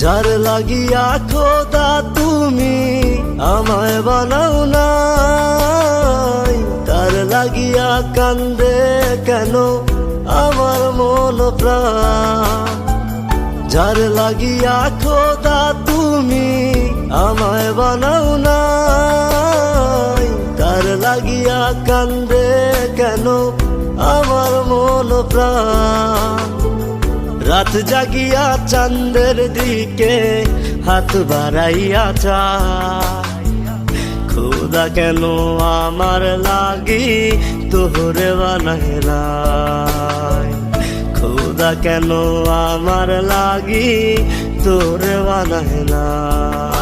যার লাগিয়া খোদা তুমি আমায় বানাও নাই, তার লাগিয়া কান্দে কেন আমার মন প্রাণ। যার লাগিয়া খোদা তুমি আমায় বানাও নাই, তার লাগিয়া কান্দে কেন আমার মন প্রাণ। রাত জাগিয়া চাঁদের দিকে হাত বাড়াইয়া চায়, খোদা কেন আমার লাগি তোরে বানাইলাই, খোদা কেন আমার লাগি তোরে বানাইলাই।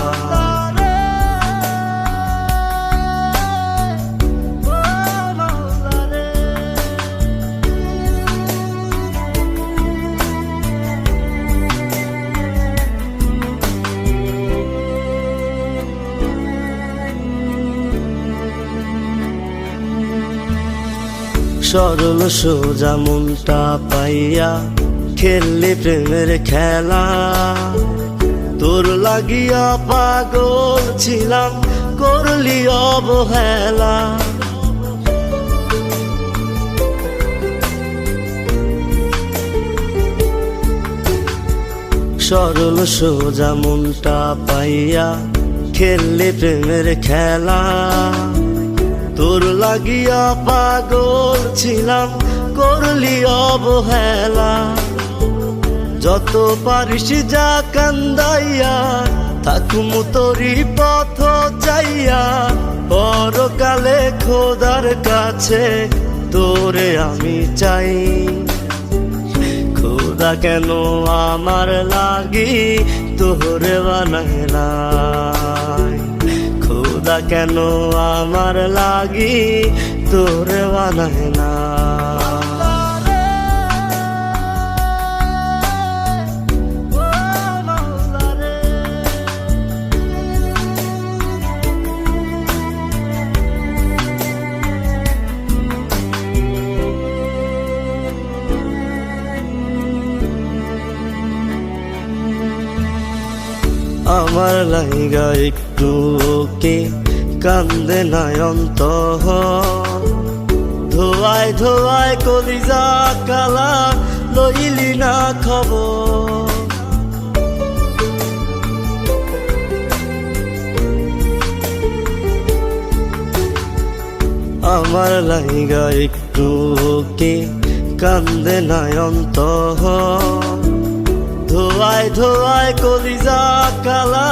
সরল সোজা মনটা পাইয়া খেললি প্রেমের খেলা, তোর লাগিয়া পাগল ছিলাম করলি অবহেলা। সরল সোজা মনটা পাইয়া খেললি প্রেমের খেলা, তোর লাগিয়া পাগল ছিলাম করলি অবহেলা। যত পারিস যা কান্দাইয়া থাকুম তোরি পথ চাইয়া, পরকালে খোদার কাছে তোরে আমি চাই। খোদা কেন আমার লাগি তোরে বানাইলাই, খোদা কেন আমার লাগি তোরে বানাইলাই। আমার লাইগা একটু কে কান্দে নয়ন্ত, ধোয়ায় ধোয়ায় কলিজা কালা লইলি না খবর। আমার লাইগা একটু কে কান্দে নয়ন্ত, ধোয়ায় ধোয়ায় কলিজা কালা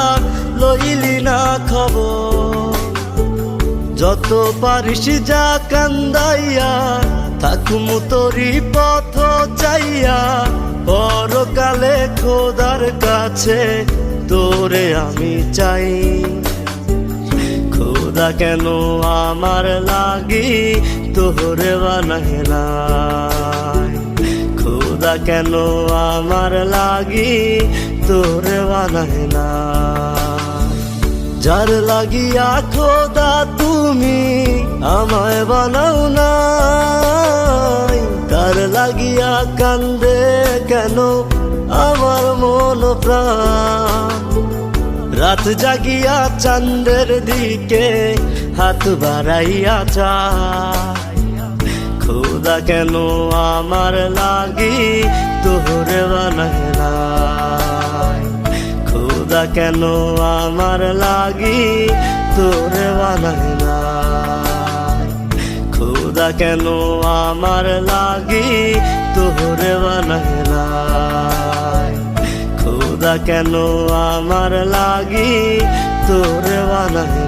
লইলি না খবর। যত পারিস যা কান্দাইয়া থাকুম তোরি পথ চাইয়া, পরকালে খোদার কাছে তোরে আমি চাই। খোদা কেন আমার লাগি তোরে বানাইলাই, খোদা কেন আমার লাগি তোরে বানাইলাই। যার লাগিয়া খোদা তুমি আমায় বানাও নাই, তার লাগিয়া কান্দে কেন আমার মন প্রাণ। রাত জাগিয়া চাঁদের দিকে হাত বাড়াইয়া চায়, খোদা কেন আমার লাগি তোরে বানাইলাই, খোদা কেন আমার লাগি তোরে বানাইলাই, খোদা কেন আমার লাগি তোরে বানাইলাই, খোদা কেন আমার লাগি তোরে বানাইলাই।